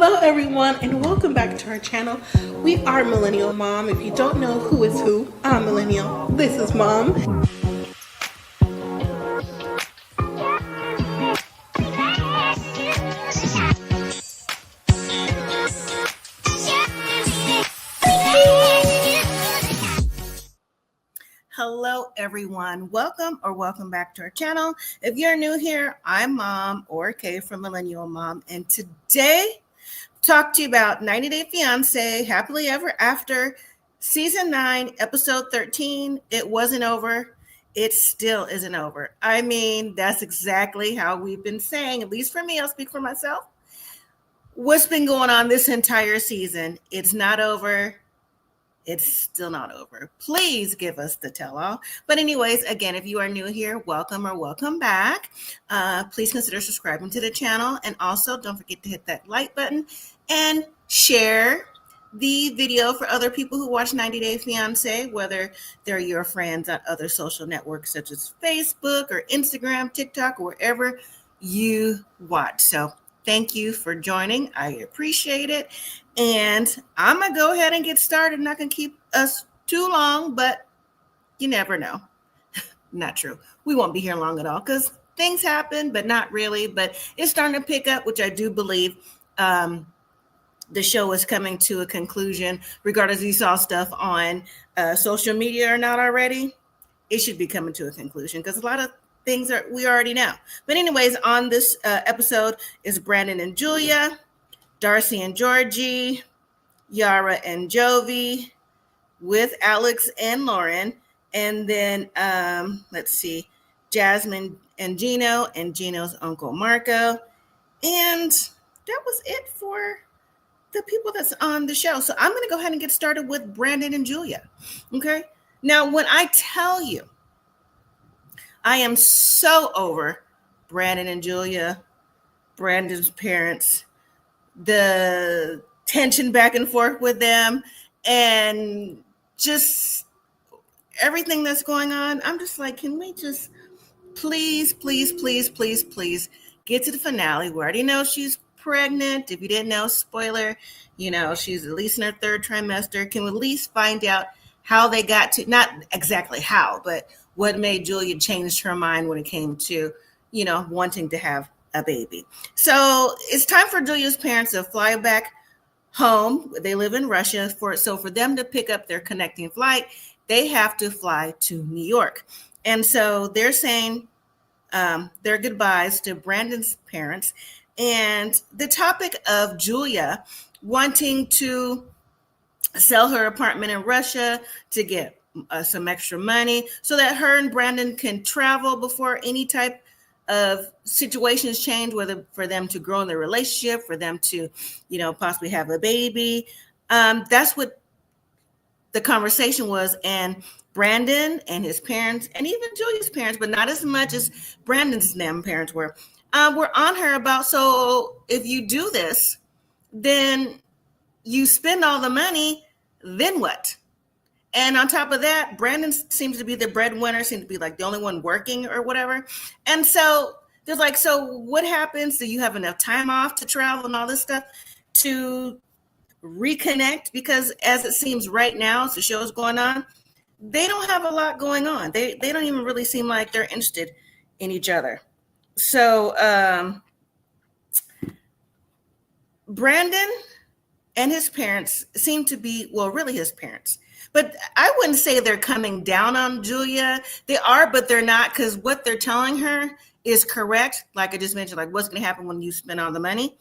Hello everyone and welcome back to our channel. We are Millennial Mom. If you don't know who is who, I'm Millennial. This is Mom. Hello everyone. Welcome back to our channel. If you're new here, I'm Mom or Kay from Millennial Mom, and today talk to you about 90 Day Fiancé, Happily Ever After, Season 9, Episode 13. It wasn't over. It still isn't over. I mean, that's exactly how we've been saying, at least for me, I'll speak for myself. What's been going on this entire season? It's not over. It's still not over. Please give us the tell-all. But anyways, again, if you are new here, welcome back. Please consider subscribing to the channel. And also don't forget to hit that like button and share the video for other people who watch 90 Day Fiancé, whether they're your friends on other social networks such as Facebook or Instagram, TikTok, or wherever you watch. So thank you for joining. I appreciate it. And I'm going to go ahead and get started. Not going to keep us too long, but you never know. Not true. We won't be here long at all because things happen, but not really. But it's starting to pick up, which I do believe the show is coming to a conclusion. Regardless if you saw stuff on social media or not already, it should be coming to a conclusion because a lot of things we already know. But anyways, on this episode is Brandon and Julia, Darcey and Georgi, Yara and Jovi, with Alex and Loren, and then let's see, Jasmine and Gino and Gino's uncle Marco, and that was it for the people that's on the show. So I'm going to go ahead and get started with Brandon and Julia. Okay. Now, when I tell you, I am so over Brandon and Julia, Brandon's parents, the tension back and forth with them, and just everything that's going on. I'm just like, can we just please get to the finale? We already know she's pregnant. If you didn't know, spoiler, she's at least in her third trimester. Can we at least find out how they got to, not exactly how, but what made Julia change her mind when it came to, wanting to have a baby. So it's time for Julia's parents to fly back home. They live in Russia. So for them to pick up their connecting flight, they have to fly to New York. And so they're saying their goodbyes to Brandon's parents. And the topic of Julia wanting to sell her apartment in Russia to get some extra money so that her and Brandon can travel before any type of situations change, whether for them to grow in their relationship, for them to, possibly have a baby. That's what the conversation was. And Brandon and his parents, and even Julia's parents, but not as much as Brandon's parents were on her about, so if you do this, then you spend all the money, then what? And on top of that, Brandon seems to be the breadwinner, seems to be like the only one working or whatever. And so they're like, so what happens? Do you have enough time off to travel and all this stuff to reconnect? Because as it seems right now, as the show is going on, they don't have a lot going on. They don't even really seem like they're interested in each other. So Brandon and his parents seem to be, well, really his parents. But I wouldn't say they're coming down on Julia. They are, but they're not, because what they're telling her is correct. Like I just mentioned, like what's going to happen when you spend all the money.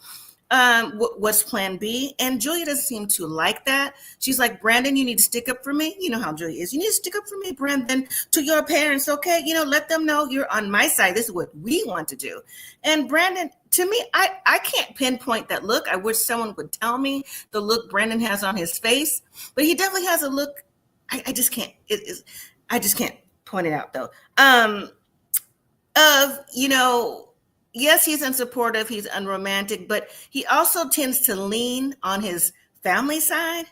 What's plan B? And Julia doesn't seem to like that. She's like, Brandon, you need to stick up for me. You know how Julia is. You need to stick up for me, Brandon, to your parents. Okay. Let them know you're on my side. This is what we want to do. And Brandon, to me, I can't pinpoint that look. I wish someone would tell me the look Brandon has on his face, but he definitely has a look. I just can't, I just can't point it out though. Yes, he's unsupportive, he's unromantic, but he also tends to lean on his family side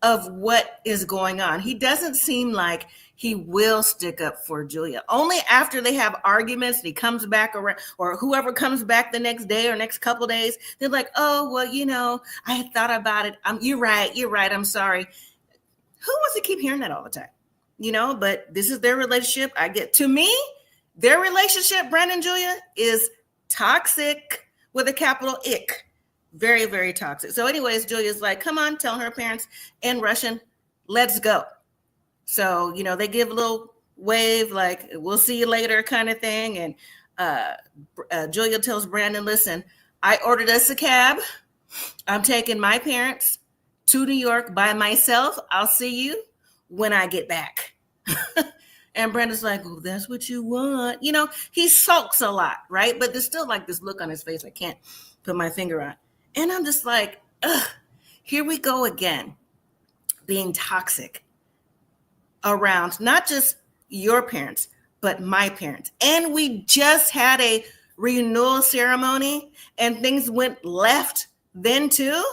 of what is going on. He doesn't seem like he will stick up for Julia. Only after they have arguments and he comes back around, or whoever comes back the next day or next couple of days, they're like, oh, well, I had thought about it. You're right. I'm sorry. Who wants to keep hearing that all the time? But this is their relationship. To me, their relationship, Brandon and Julia, is toxic with a capital ick. Very, very toxic. So anyways, Julia's like, come on, tell her parents in Russian, let's go. So, they give a little wave, like, we'll see you later kind of thing. And Julia tells Brandon, listen, I ordered us a cab. I'm taking my parents to New York by myself. I'll see you when I get back. And Brandon's like, oh, that's what you want. He sulks a lot, right? But there's still like this look on his face I can't put my finger on. And I'm just like, ugh, here we go again, being toxic around not just your parents, but my parents. And we just had a renewal ceremony and things went left then too.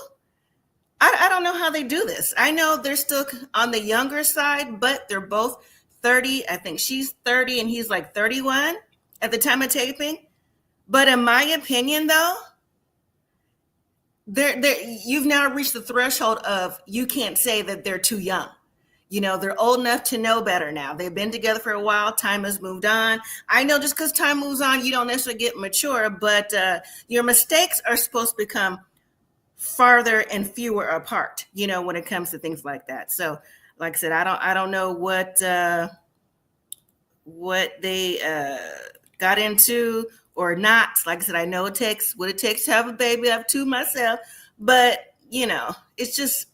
I don't know how they do this. I know they're still on the younger side, but they're both 30. I think she's 30 and he's like 31 at the time of taping. But in my opinion, though, you've now reached the threshold of you can't say that they're too young. They're old enough to know better now. They've been together for a while. Time has moved on. I know just because time moves on, you don't necessarily get mature, but your mistakes are supposed to become farther and fewer apart, when it comes to things like that. So, like I said, I don't know what they got into or not. Like I said, I know what it takes to have a baby. I have two myself, but it's just,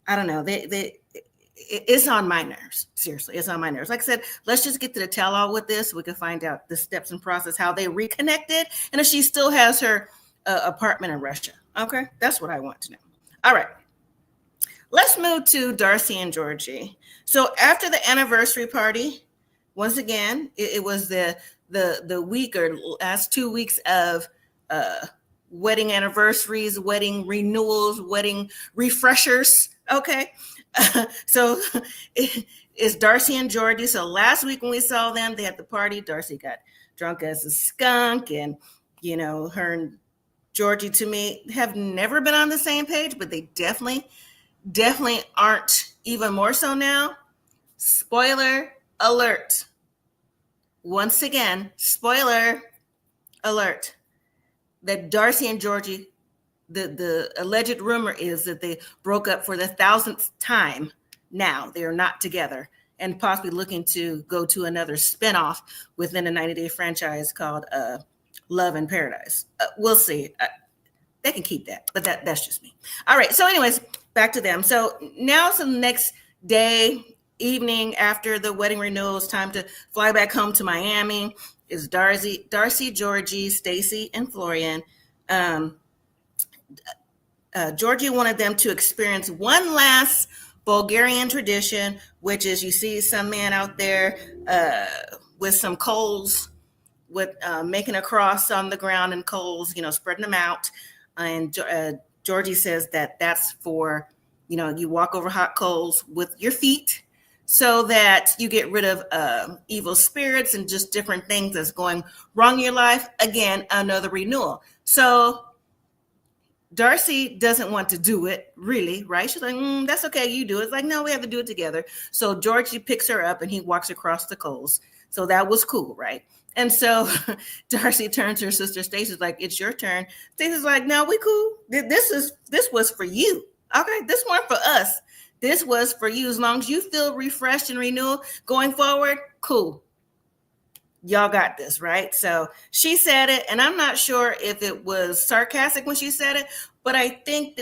I don't know. It's on my nerves. Seriously, it's on my nerves. Like I said, let's just get to the tell-all with this. We can find out the steps and process, how they reconnected, and if she still has her apartment in Russia. Okay, that's what I want to know. All right, let's move to Darcey and Georgi. So after the anniversary party, once again, it was the week or last 2 weeks of wedding anniversaries, wedding renewals, wedding refreshers. Okay. So it's Darcey and Georgi. So last week when we saw them, they had the party. Darcey got drunk as a skunk, and her and Georgi, to me, have never been on the same page, but they definitely aren't even more so now. Spoiler alert. Once again, spoiler alert, that Darcey and Georgi, the alleged rumor is that they broke up for the 1,000th time now. They are not together and possibly looking to go to another spinoff within a 90-day franchise called Love in Paradise. We'll see. They can keep that, but that's just me. All right. So anyways, back to them. So now it's the next day, evening after the wedding renewal. It's time to fly back home to Miami. It's Darcey, Georgi, Stacy, and Florian. Georgi wanted them to experience one last Bulgarian tradition, which is you see some man out there with some coals, with making a cross on the ground and coals, spreading them out. And Georgi says that that's for, you walk over hot coals with your feet so that you get rid of evil spirits and just different things that's going wrong in your life. Again, another renewal. So Darcey doesn't want to do it, really, right? She's like, that's okay, you do it. It's like, no, we have to do it together. So Georgi picks her up and he walks across the coals. So that was cool, right? And so Darcey turns to her sister Stacy's like, it's your turn. Stacy's like, no, we cool. This was for you. Okay, this one for us. This was for you. As long as you feel refreshed and renewed going forward, cool. Y'all got this, right? So she said it, and I'm not sure if it was sarcastic when she said it, but I think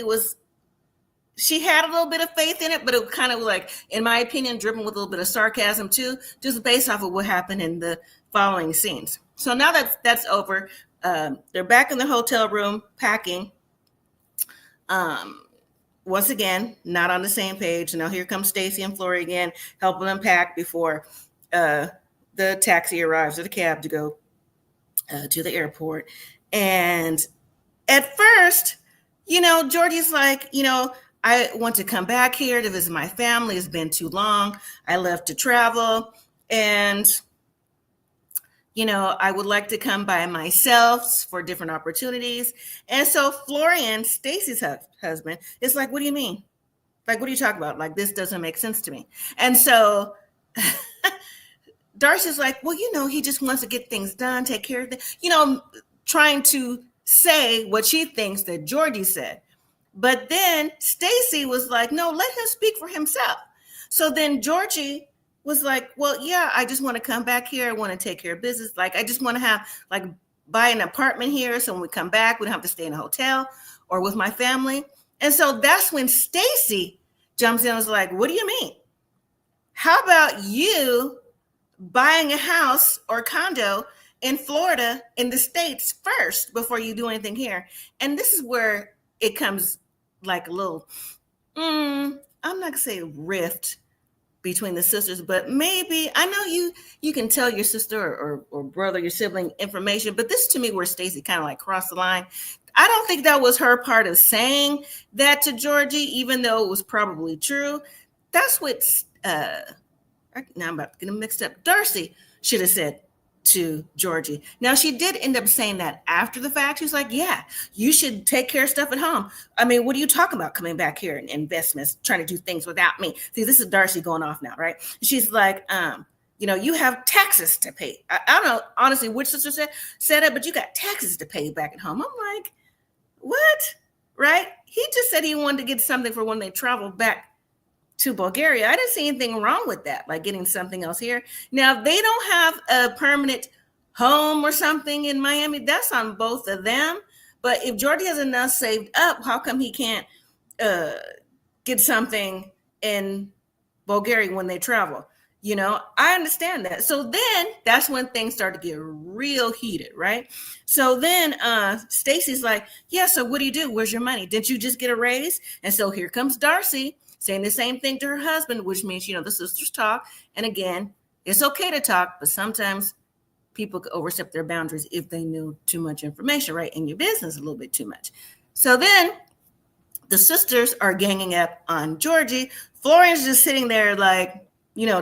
she had a little bit of faith in it, but it kind of like, in my opinion, driven with a little bit of sarcasm too, just based off of what happened in the following scenes. So now that's over. They're back in the hotel room packing. Once again, not on the same page. Now here comes Stacy and Flori again, helping them pack before the taxi arrives, or the cab, to go to the airport. And at first, Georgi's like, I want to come back here to visit my family. It's been too long. I love to travel. And, I would like to come by myself for different opportunities. And so Florian, Stacy's husband, is like, what do you mean? Like, what are you talking about? Like, this doesn't make sense to me. And so Darcey's like, well, he just wants to get things done, take care of things, trying to say what she thinks that Georgi said. But then Stacy was like, no, let him speak for himself. So then Georgi was like, well, yeah, I just want to come back here. I want to take care of business. Like, I just want to have, like, buy an apartment here. So when we come back, we don't have to stay in a hotel or with my family. And so that's when Stacy jumps in and was like, what do you mean? How about you buying a house or condo in Florida, in the States first, before you do anything here? And this is where it comes like a little, I'm not gonna say rift between the sisters, but maybe, I know you can tell your sister or brother, your sibling information, but this to me where Stacy kind of like crossed the line. I don't think that was her part of saying that to Georgi, even though it was probably true. That's what, now I'm about to get them mixed up. Darcey should have said to Georgi. Now, she did end up saying that after the fact. She's like, yeah, you should take care of stuff at home. I mean, what are you talking about coming back here and investments, trying to do things without me? See, this is Darcey going off now, right? She's like, you have taxes to pay. I don't know, honestly, which sister said it, but you got taxes to pay back at home. I'm like, what? Right? He just said he wanted to get something for when they travel back to Bulgaria. I didn't see anything wrong with that, like getting something else here. Now, if they don't have a permanent home or something in Miami, that's on both of them. But if Georgi has enough saved up, how come he can't get something in Bulgaria when they travel? I understand that. So then that's when things start to get real heated, right? So then Stacy's like, yeah, so what do you do? Where's your money? Didn't you just get a raise? And so here comes Darcey saying the same thing to her husband, which means, the sisters talk. And again, it's okay to talk, but sometimes people could overstep their boundaries if they knew too much information, right? In your business, a little bit too much. So then the sisters are ganging up on Georgi. Florian's just sitting there like,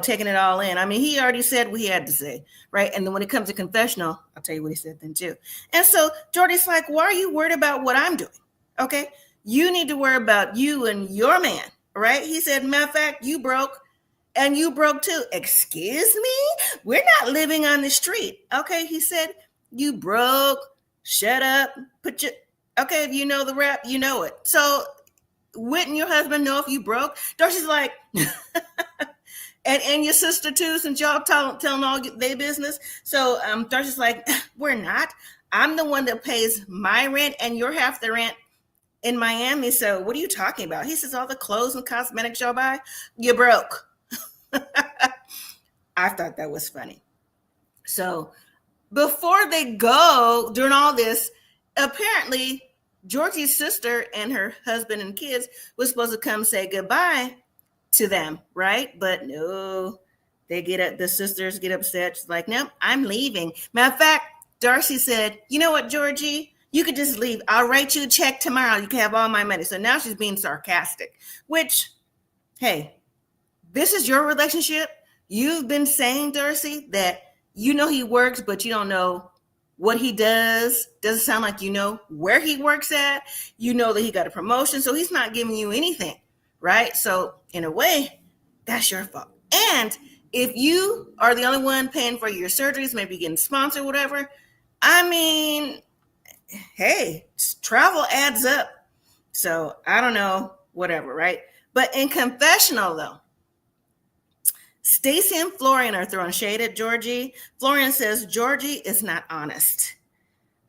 taking it all in. I mean, he already said what he had to say, right? And then when it comes to confessional, I'll tell you what he said then too. And so Georgi's like, why are you worried about what I'm doing? Okay. You need to worry about you and your man, right? He said, matter of fact, you broke and you broke too. Excuse me? We're not living on the street. Okay. He said, you broke, shut up, okay. If you know the rap, you know it. So wouldn't your husband know if you broke? Darcey's like, and your sister too, since y'all telling all their business. So Darcey's like, we're not. I'm the one that pays my rent and you're half the rent in Miami. So what are you talking about? He says, all the clothes and cosmetics y'all buy, you broke. I thought that was funny. So before they go, during all this, apparently Georgi's sister and her husband and kids was supposed to come say goodbye to them, right? But no, the sisters get upset. She's like, nope, I'm leaving. Matter of fact, Darcey said, you know what, Georgi, you could just leave. I'll write you a check tomorrow. You can have all my money. So now she's being sarcastic, which, hey, this is your relationship. You've been saying, Darcey, that he works, but you don't know what he does. Doesn't sound like you know where he works at. You know that he got a promotion, so he's not giving you anything, right? So in a way, that's your fault. And if you are the only one paying for your surgeries, maybe getting sponsored, whatever, I mean, hey, travel adds up. So I don't know, whatever, right? But in confessional, though, Stacy and Florian are throwing shade at Georgi. Florian says Georgi is not honest.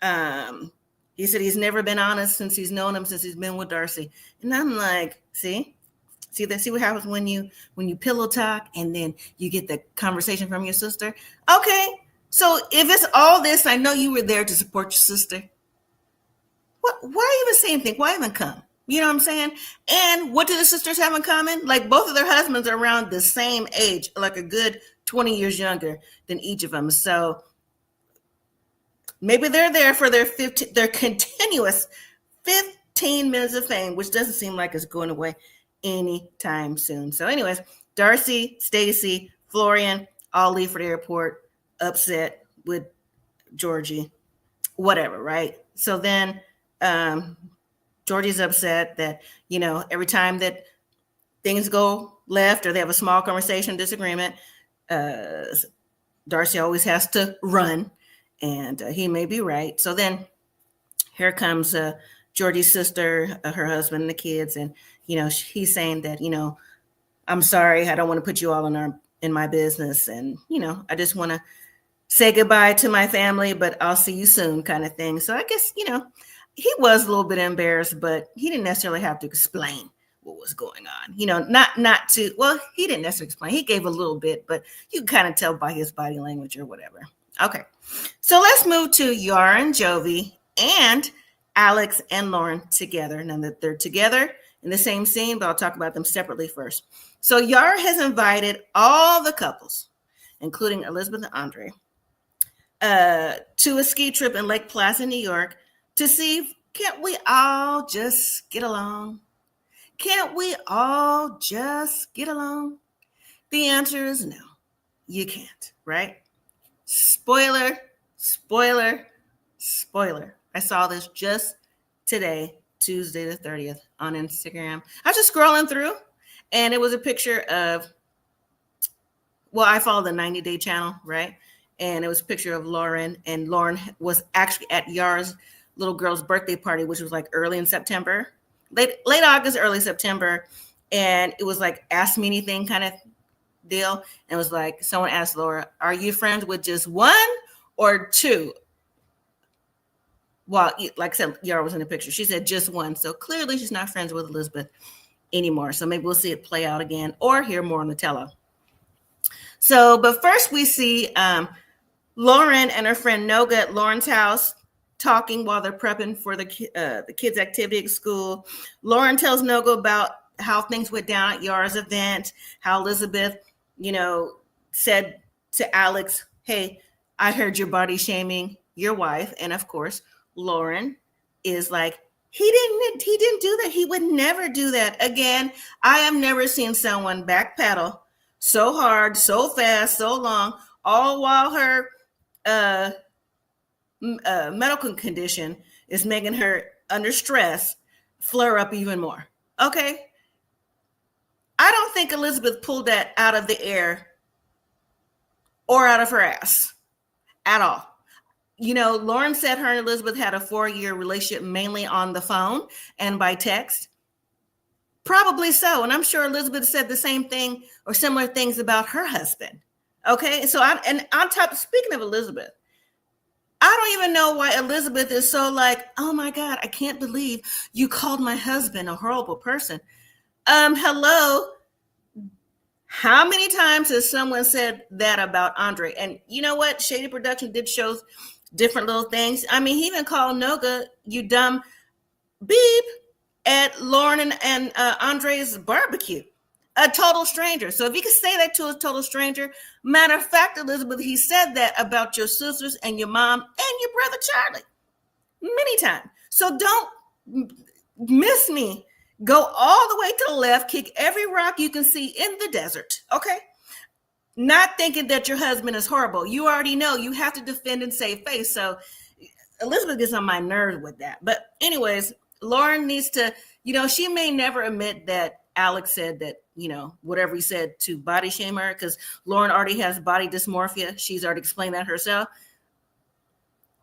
He said he's never been honest since he's known him, since he's been with Darcey. And I'm like, see what happens when you pillow talk and then you get the conversation from your sister. Okay, so if it's all this, I know you were there to support your sister. Why even say anything? Why even come? You know what I'm saying? And what do the sisters have in common? Like both of their husbands are around the same age, like a good 20 years younger than each of them. So maybe they're there for their continuous 15 15 minutes of fame, which doesn't seem like it's going away anytime soon. So anyways, Darcey, Stacy, Florian all leave for the airport upset with Georgi, whatever, right? So then Georgi's upset that, every time that things go left or they have a small conversation, disagreement, Darcey always has to run, and he may be right. So then here comes Georgi's sister, her husband, and the kids, and he's saying that I'm sorry, I don't want to put you all in my business, and I just want to say goodbye to my family, but I'll see you soon, kind of thing. So I guess he was a little bit embarrassed, but he didn't necessarily have to explain what was going on. Not to, well, he didn't necessarily explain. He gave a little bit, but you can kind of tell by his body language or whatever. Okay, so let's move to Yara and Jovi and Alex and Loren together. Now that they're together in the same scene, but I'll talk about them separately first. So Yara has invited all the couples, including Elizabeth and Andrei, to a ski trip in Lake Placid, New York, to see, can't we all just get along? Can't we all just get along? The answer is no, you can't, right? Spoiler, spoiler, spoiler. I saw this just today, Tuesday the 30th, on Instagram. I was just scrolling through, and it was a picture of, well, I follow the 90-day channel, right? And it was a picture of Loren, and Loren was actually at Yara's little girl's birthday party, which was like early in September, late August, early September. And it was like Ask Me Anything kind of deal. And it was like, someone asked Laura, are you friends with just one or two? Well, like I said, Yara was in the picture. She said just one. So clearly she's not friends with Elizabeth anymore. So maybe we'll see it play out again or hear more on the tele. So, but first we see Loren and her friend Noga at Loren's house talking while they're prepping for the kids' activity at school. Loren tells Noga about how things went down at Yara's event, how Elizabeth, said to Alex, hey, I heard you're body shaming your wife. And of course, Loren is like, he didn't do that. He would never do that. Again, I have never seen someone backpedal so hard, so fast, so long, all while her medical condition is making her, under stress, flare up even more. Okay? I don't think Elizabeth pulled that out of the air or out of her ass at all. Loren said her and Elizabeth had a 4-year relationship mainly on the phone and by text. Probably so. And I'm sure Elizabeth said the same thing or similar things about her husband. Okay. So speaking of Elizabeth, I don't even know why Elizabeth is so like, oh my God, I can't believe you called my husband a horrible person. Hello. How many times has someone said that about Andrei? And you know what? Shady Production did show different little things. I mean, he even called Noga, you dumb beep, at Loren and Andrei's barbecue. A total stranger. So if you could say that to a total stranger, matter of fact, Elizabeth, he said that about your sisters and your mom and your brother Charlie many times. So don't miss me. Go all the way to the left, kick every rock you can see in the desert. Okay? Not thinking that your husband is horrible. You already know you have to defend and save face. So Elizabeth gets on my nerves with that. But anyways, Loren needs to, she may never admit that Alex said that, whatever he said to body shame her, because Loren already has body dysmorphia. She's already explained that herself.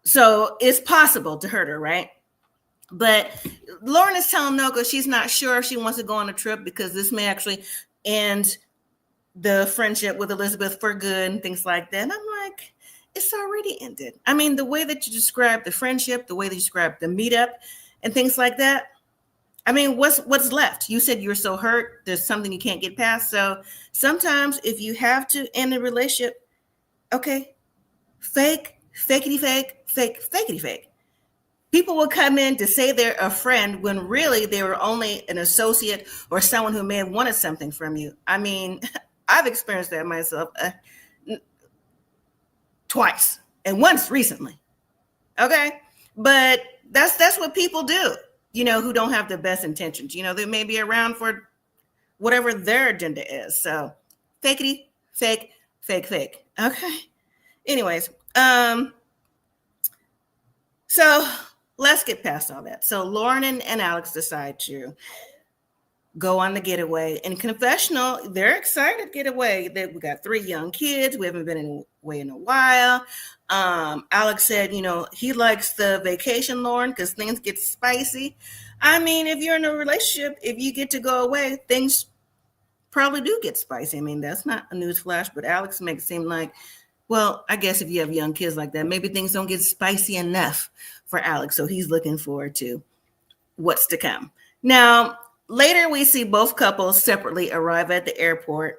So it's possible to hurt her, right? But Loren is telling Noga she's not sure if she wants to go on a trip because this may actually end the friendship with Elizabeth for good and things like that. And I'm like, it's already ended. I mean, the way that you describe the friendship, the way that you describe the meetup and things like that. I mean, what's left? You said you're so hurt. There's something you can't get past. So sometimes if you have to end a relationship, okay, fakety fake. People will come in to say they're a friend when really they were only an associate or someone who may have wanted something from you. I mean, I've experienced that myself twice and once recently. Okay. But that's what people do. who don't have the best intentions. They may be around for whatever their agenda is. So fakeity, fake, fake, fake. Okay. Anyways, so let's get past all that. So Loren and Alex decide to go on the getaway. In confessional, they're excited to get away. We got 3 young kids. We haven't been away in a while. Alex said, he likes the vacation, Loren, because things get spicy. I mean, if you're in a relationship, if you get to go away, things probably do get spicy. I mean, that's not a newsflash, but Alex makes it seem like, well, I guess if you have young kids like that, maybe things don't get spicy enough for Alex. So he's looking forward to what's to come. Now, later we see both couples separately arrive at the airport.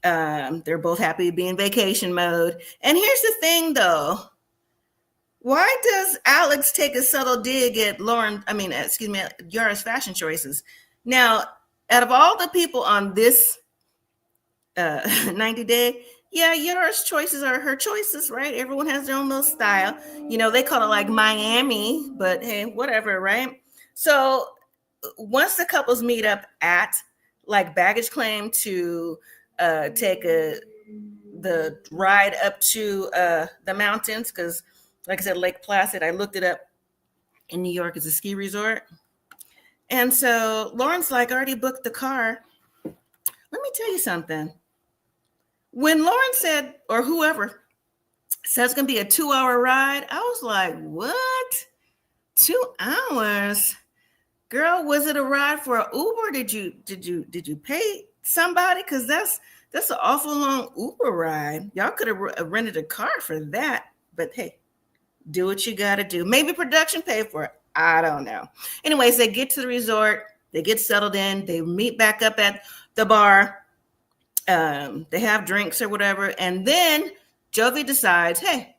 They're both happy to be in vacation mode. And here's the thing, though. Why does Alex take a subtle dig at Yara's fashion choices? Now, out of all the people on this 90-day, Yara's choices are her choices, right? Everyone has their own little style. They call it like Miami, but hey, whatever, right? So once the couples meet up at like baggage claim to take the ride up to the mountains, because like I said, Lake Placid, I looked it up in New York, is a ski resort. And so Lauren's like, I already booked the car. Let me tell you something. When Loren said, or whoever said it's going to be a 2-hour ride, I was like, what? 2 hours? Girl, was it a ride for an Uber? Did you pay somebody? Because that's an awful long Uber ride. Y'all could have rented a car for that. But hey, do what you got to do. Maybe production paid for it. I don't know. Anyways, they get to the resort. They get settled in. They meet back up at the bar. They have drinks or whatever. And then Jovi decides, hey,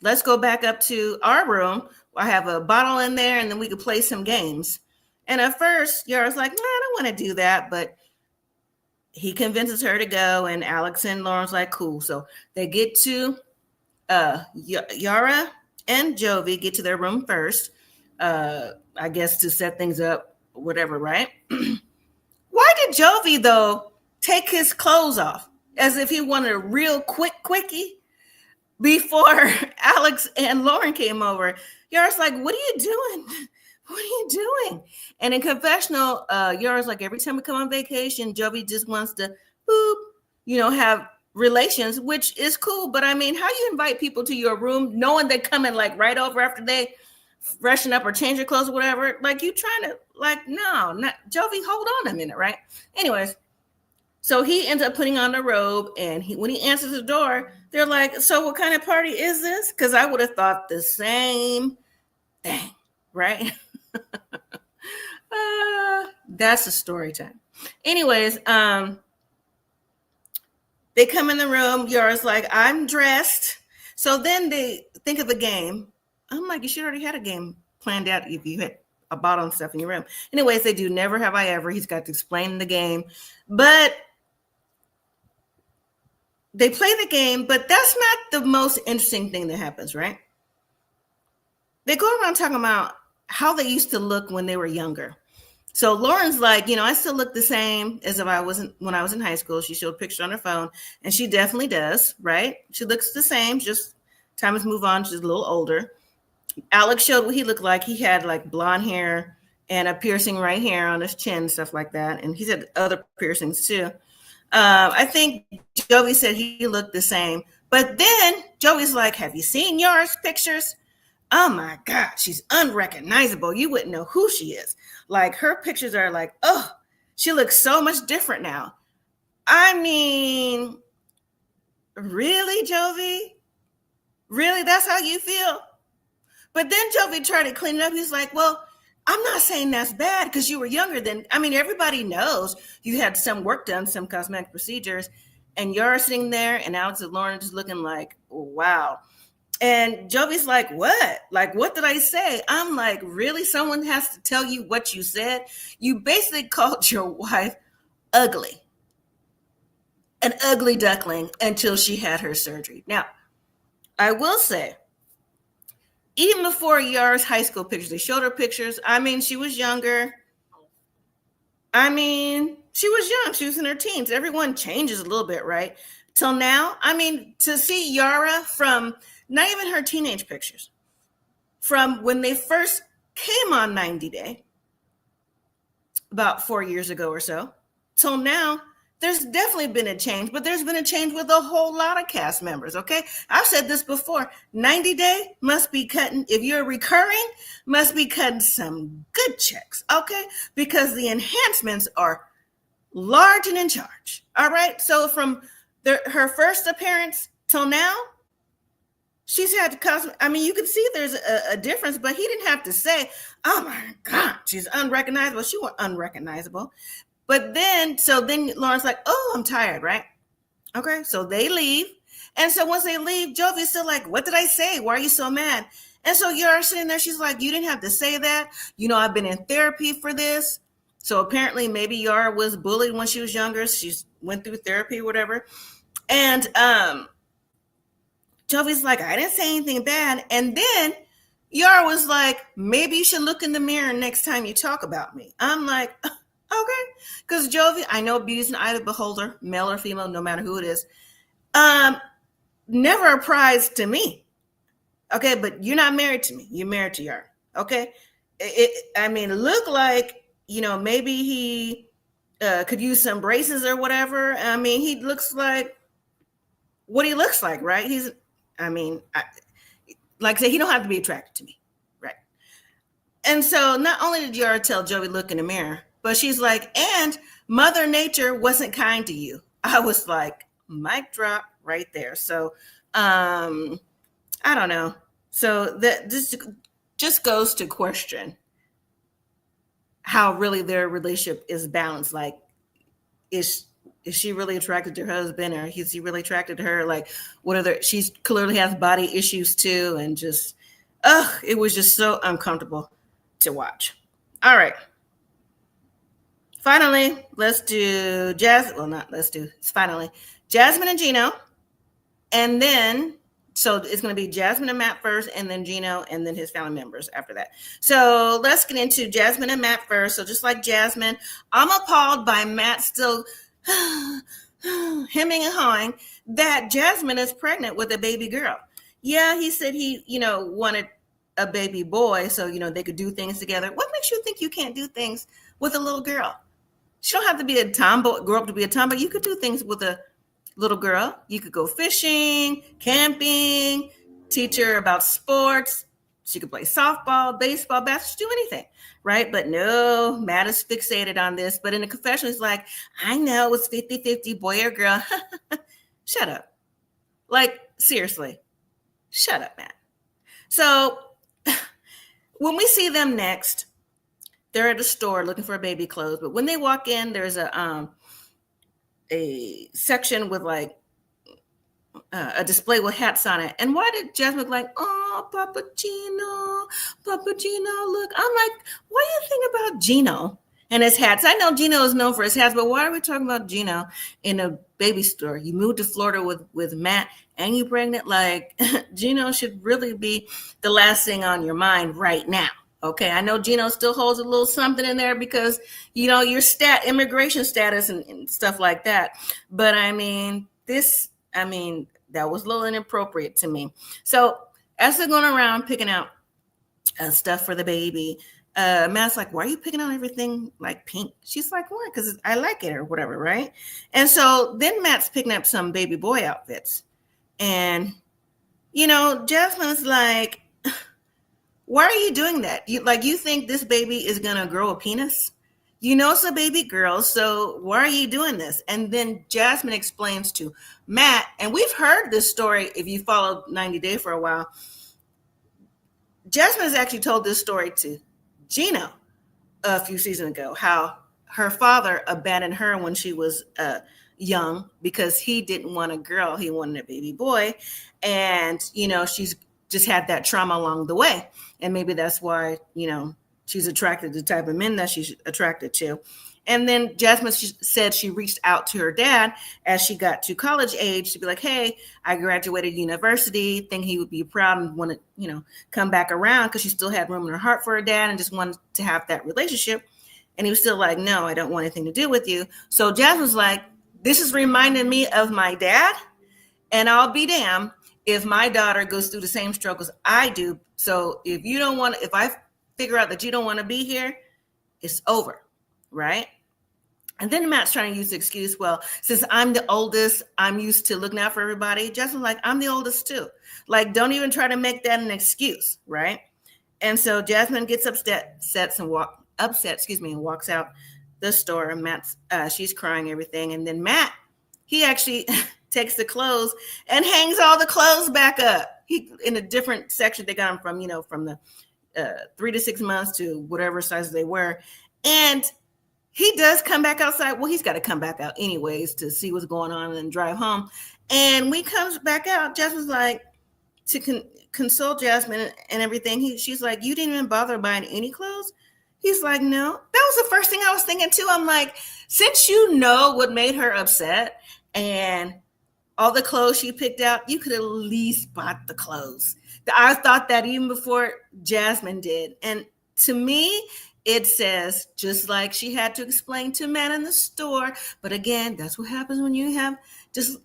let's go back up to our room. I have a bottle in there and then we could play some games. And at first, Yara's like, no, I don't want to do that. But he convinces her to go. And Alex and Loren's like, cool. So they get to Yara and Jovi get to their room first. I guess to set things up, whatever, right? Why did Jovi, though, take his clothes off as if he wanted a real quickie before Alex and Loren came over? Yara's like, what are you doing? What are you doing? And in confessional, Yara's like, every time we come on vacation, Jovi just wants to have relations, which is cool. But I mean, how you invite people to your room knowing they're coming like right over after they freshen up or change your clothes or whatever? Like, you trying to no, not Jovi, hold on a minute, right? Anyways, so he ends up putting on the robe, and when he answers the door, they're like, so what kind of party is this? Because I would have thought the same thing, right? That's a story time. Anyways, they come in the room. Yara's like, I'm dressed. So then they think of a game. I'm like, you should already had a game planned out if you had a bottle and stuff in your room. Anyways, they do Never Have I Ever. He's got to explain the game. But they play the game, but that's not the most interesting thing that happens, right? They go around talking about how they used to look when they were younger. So Lauren's like, I still look the same as if when I was in high school. She showed a picture on her phone, and she definitely does, right? She looks the same, just time has moved on. She's a little older. Alex showed what he looked like. He had like blonde hair and a piercing right here on his chin, stuff like that. And he said other piercings too. I think Jovi said he looked the same. But then Jovi's like, have you seen Yara's pictures? Oh my God, she's unrecognizable. You wouldn't know who she is. Like, her pictures are like, oh, she looks so much different now. I mean, really, Jovi? Really, that's how you feel? But then Jovi tried to clean it up. He's like, well, I'm not saying that's bad because you were younger then. I mean, everybody knows you had some work done, some cosmetic procedures, and you're sitting there and Alex and Loren just looking like, oh, wow. And Jovi's like, what? Like, what did I say? I'm like, really? Someone has to tell you what you said? You basically called your wife ugly. An ugly duckling until she had her surgery. Now, I will say, even before Yara's high school pictures, they showed her pictures. I mean, she was younger. I mean, she was young. She was in her teens. Everyone changes a little bit, right? Till now, I mean, to see Yara from not even her teenage pictures, from when they first came on 90 Day, about 4 years ago or so, till now, there's definitely been a change, but there's been a change with a whole lot of cast members, okay? I've said this before, 90 Day must be cutting, if you're recurring, must be cutting some good checks, okay? Because the enhancements are large and in charge, all right? So from her first appearance till now, she's had to cost, I mean, you can see there's a difference, but he didn't have to say, oh my God, she's unrecognizable. She was unrecognizable. But then Loren's like, oh, I'm tired, right? Okay, so they leave. And so once they leave, Jovi's still like, what did I say? Why are you so mad? And so Yara's sitting there, she's like, you didn't have to say that. You know, I've been in therapy for this. So apparently maybe Yara was bullied when she was younger. She went through therapy or whatever. And Jovi's like, I didn't say anything bad. And then Yara was like, maybe you should look in the mirror next time you talk about me. I'm like, okay. Because Jovi, I know beauty's an eye of the beholder, male or female, no matter who it is. Never a prize to me. Okay, but you're not married to me. You're married to Yara. Okay? It looked like, you know, maybe he could use some braces or whatever. I mean, he looks like what he looks like, right? Like I say, he don't have to be attracted to me, right? And so not only did Yara tell Jovi, look in the mirror, but she's like, and Mother Nature wasn't kind to you. I was like, mic drop right there. So I don't know. So this just goes to question how really their relationship is balanced. Like, is she really attracted to her husband, or is he really attracted to her? Like, she clearly has body issues too. And just, it was just so uncomfortable to watch. All right. Finally, let's do Jasmine and Gino. And then, so it's going to be Jasmine and Matt first, and then Gino, and then his family members after that. So let's get into Jasmine and Matt first. So just like Jasmine, I'm appalled by Matt still hemming and hawing that Jasmine is pregnant with a baby girl. Yeah, he said he, wanted a baby boy so, they could do things together. What makes you think you can't do things with a little girl? She don't have to be a tomboy, grow up to be a tomboy. You could do things with a little girl. You could go fishing, camping, teach her about sports. She could play softball, baseball, basketball, do anything, right? But no, Matt is fixated on this. But in the confession, he's like, I know it's 50-50, boy or girl. Shut up. Like, seriously, shut up, Matt. So when we see them next, they're at a store looking for baby clothes. But when they walk in, there's a section with like a display with hats on it. And why did Jasmine look like, oh, Papa Gino, look. I'm like, what do you think about Gino and his hats? I know Gino is known for his hats, but why are we talking about Gino in a baby store? You moved to Florida with Matt and you pregnant. Like, Gino should really be the last thing on your mind right now. Okay, I know Gino still holds a little something in there because, your immigration status and stuff like that. But that was a little inappropriate to me. So as they're going around picking out stuff for the baby, Matt's like, why are you picking out everything like pink? She's like, why? Because I like it or whatever, right? And so then Matt's picking up some baby boy outfits. And, Jasmine's like, why are you doing that? You think this baby is going to grow a penis? It's a baby girl, so why are you doing this? And then Jasmine explains to Matt, and we've heard this story if you followed 90 Day for a while. Jasmine has actually told this story to Gino a few seasons ago, how her father abandoned her when she was young because he didn't want a girl, he wanted a baby boy. And, she's just had that trauma along the way. And maybe that's why, she's attracted to the type of men that she's attracted to. And then Jasmine said she reached out to her dad as she got to college age to be like, hey, I graduated university, think he would be proud and want to, come back around because she still had room in her heart for her dad and just wanted to have that relationship. And he was still like, no, I don't want anything to do with you. So Jasmine's like, this is reminding me of my dad, and I'll be damned if my daughter goes through the same struggles I do. So if I figure out that you don't want to be here, it's over, right? And then Matt's trying to use the excuse, well, since I'm the oldest, I'm used to looking out for everybody. Jasmine's like, I'm the oldest too. Like, don't even try to make that an excuse, right? And so Jasmine gets upset and walks out the store. And Matt's she's crying everything. And then Matt, he actually takes the clothes and hangs all the clothes back up. He in a different section they got them from the 3 to 6 months to whatever size they were. And he does come back outside. Well, he's got to come back out anyways to see what's going on and drive home. And when he comes back out, Jasmine's like, to console Jasmine and everything. She's like, you didn't even bother buying any clothes? He's like, no. That was the first thing I was thinking too. I'm like, since you know what made her upset and all the clothes she picked out, you could at least bought the clothes. I thought that even before Jasmine did. And to me, it says, just like she had to explain to Matt in the store. But again, that's what happens when you have just,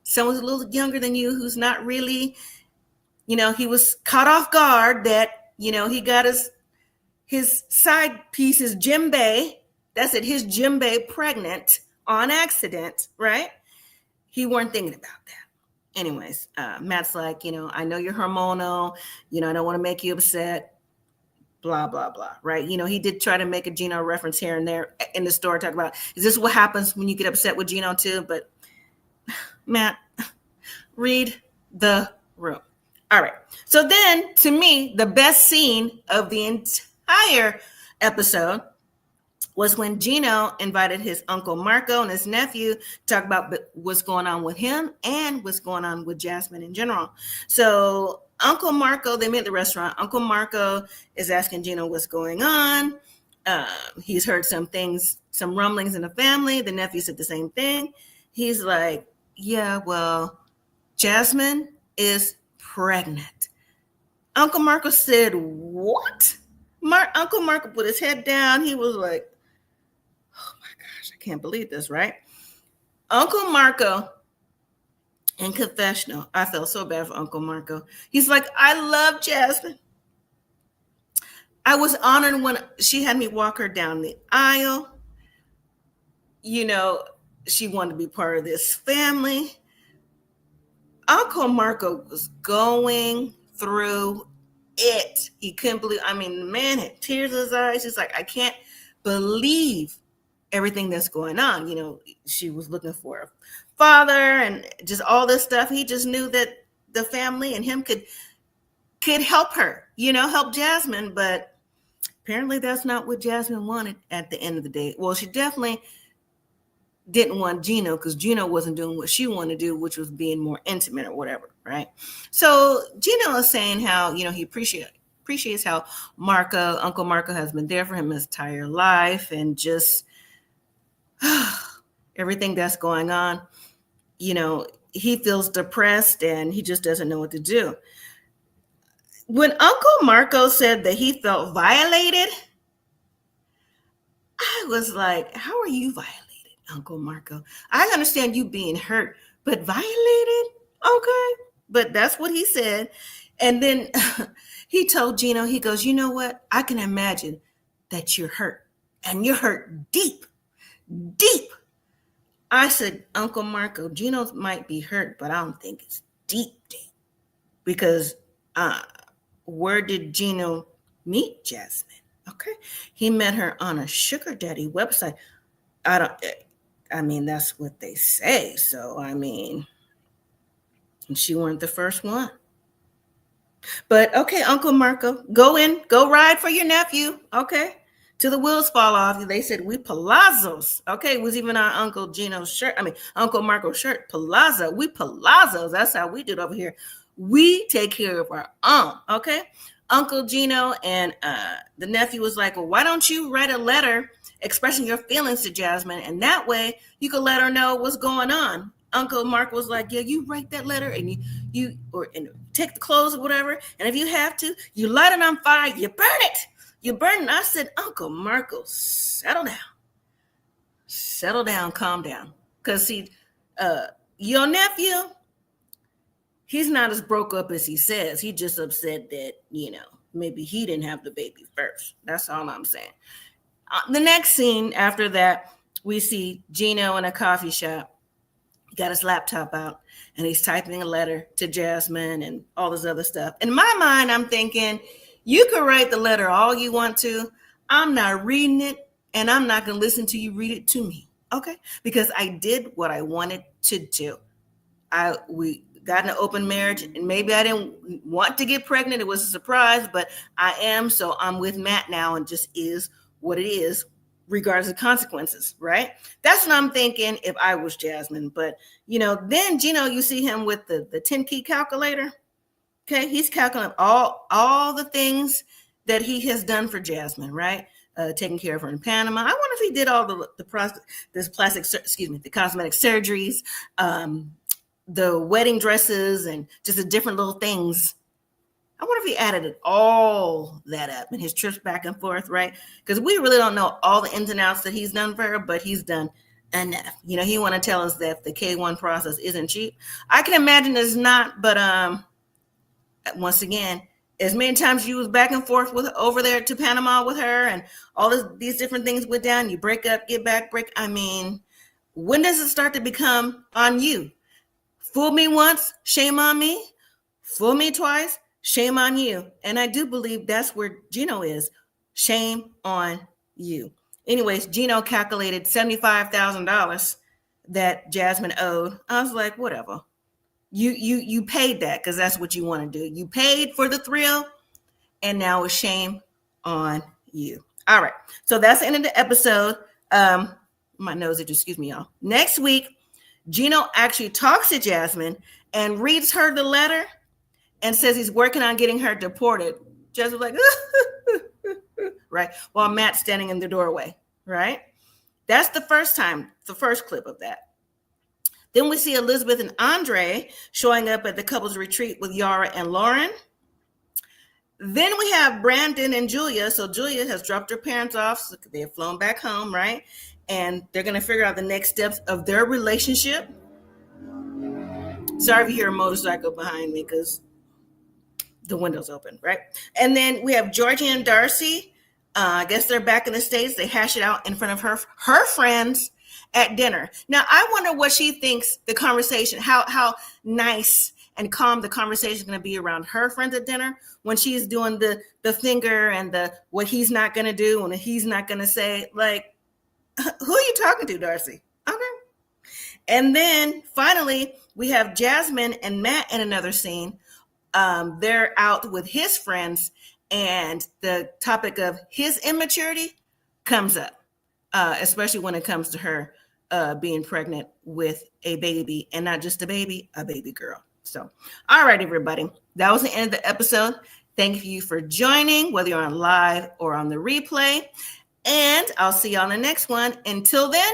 someone's a little younger than you who's not really, he was caught off guard that, he got his side piece, his djembe, that's it, his djembe pregnant on accident, right? He weren't thinking about that. Anyways, Matt's like, I know you're hormonal, I don't want to make you upset. Blah, blah, blah, right? He did try to make a Gino reference here and there in the store, talk about, is this what happens when you get upset with Gino too? But Matt, read the room. All right. So then, to me, the best scene of the entire episode was when Gino invited his uncle Marco and his nephew to talk about what's going on with him and what's going on with Jasmine in general. So Uncle Marco, they met at the restaurant. Uncle Marco is asking Gino what's going on. He's heard some rumblings in the family. The nephew said the same thing. He's like, yeah, well, Jasmine is pregnant. Uncle Marco said, what? Uncle Marco put his head down. He was like, oh my gosh, I can't believe this, right? Uncle Marco, in confessional, I felt so bad for Uncle Marco. He's like, I love Jasmine. I was honored when she had me walk her down the aisle. She wanted to be part of this family. Uncle Marco was going through it. He couldn't believe, the man had tears in his eyes. He's like, I can't believe everything that's going on. She was looking for a father and just all this stuff. He just knew that the family and him could help her, help Jasmine. But apparently that's not what Jasmine wanted at the end of the day. Well, she definitely didn't want Gino because Gino wasn't doing what she wanted to do, which was being more intimate or whatever, right? So Gino is saying how, he appreciates how Uncle Marco has been there for him his entire life and just everything that's going on. He feels depressed and he just doesn't know what to do. When Uncle Marco said that he felt violated, I was like, how are you violated, Uncle Marco? I understand you being hurt, but violated? Okay. But that's what he said. And then he told Gino, he goes, you know what? I can imagine that you're hurt and you're hurt deep. I said, Uncle Marco, Gino might be hurt, but I don't think it's deep. Because where did Gino meet Jasmine? Okay. He met her on a sugar daddy website. That's what they say. So, she weren't the first one. But okay, Uncle Marco, go ride for your nephew. Okay. Till the wheels fall off. They said we palazzos. Okay. It was even on Uncle Gino's shirt. Uncle Marco's shirt. Palazzo. We palazzos. That's how we do it over here. We take care of our own. Okay. Uncle Gino and the nephew was like, well, why don't you write a letter expressing your feelings to Jasmine, and that way you could let her know what's going on. Uncle Mark was like, yeah, you write that letter and and take the clothes or whatever, and if you have to, you light it on fire, you burn it. You burn it. I said, Uncle Marco, settle down. Settle down, calm down. Because see, your nephew, he's not as broke up as he says. He just upset that, maybe he didn't have the baby first. That's all I'm saying. The next scene after that, we see Gino in a coffee shop. He got his laptop out and he's typing a letter to Jasmine and all this other stuff. In my mind, I'm thinking, you can write the letter all you want to. I'm not reading it and I'm not going to listen to you read it to me. Okay? Because I did what I wanted to do. We got in an open marriage, and maybe I didn't want to get pregnant. It was a surprise, but I am. So I'm with Matt now, and just is what it is, regardless of consequences, right? That's what I'm thinking if I was Jasmine. But, then Gino, you see him with the 10 key calculator. Okay, he's calculating all the things that he has done for Jasmine, right? Taking care of her in Panama. I wonder if he did all the cosmetic surgeries, the wedding dresses, and just the different little things. I wonder if he added all that up in his trips back and forth, right? Because we really don't know all the ins and outs that he's done for her, but he's done enough. He want to tell us that the K1 process isn't cheap. I can imagine it's not, but once again, as many times you was back and forth with over there to Panama with her, and all these different things went down, you break up, get back, break. I mean, when does it start to become on you? Fool me once, shame on me. Fool me twice, shame on you. And I do believe that's where Gino is. Shame on you. Anyways, Gino calculated $75,000 that Jasmine owed. I was like, whatever. You paid that because that's what you want to do. You paid for the thrill, and now it's shame on you. All right. So that's the end of the episode. My nose itch, excuse me, y'all. Next week, Gino actually talks to Jasmine and reads her the letter and says he's working on getting her deported. Jasmine's like, right? While Matt's standing in the doorway, right? That's the first clip of that. Then we see Elizabeth and Andrei showing up at the couples retreat with Yara and Loren. Then we have Brandon and Julia. So Julia has dropped her parents off. So they've flown back home, right? And they're going to figure out the next steps of their relationship. Sorry if you hear a motorcycle behind me because the window's open, right? And then we have Georgi and Darcey. I guess they're back in the States. They hash it out in front of her friends at dinner. Now, I wonder what she thinks the conversation, how nice and calm the conversation is going to be around her friends at dinner when she's doing the finger and the what he's not going to do and what he's not going to say. Like, who are you talking to, Darcey? Okay. And then finally, we have Jasmine and Matt in another scene. They're out with his friends, and the topic of his immaturity comes up, especially when it comes to her being pregnant with a baby, and not just a baby girl. So, all right, everybody. That was the end of the episode. Thank you for joining, whether you're on live or on the replay. And I'll see you on the next one. Until then,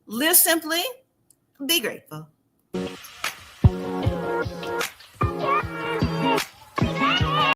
live simply, be grateful.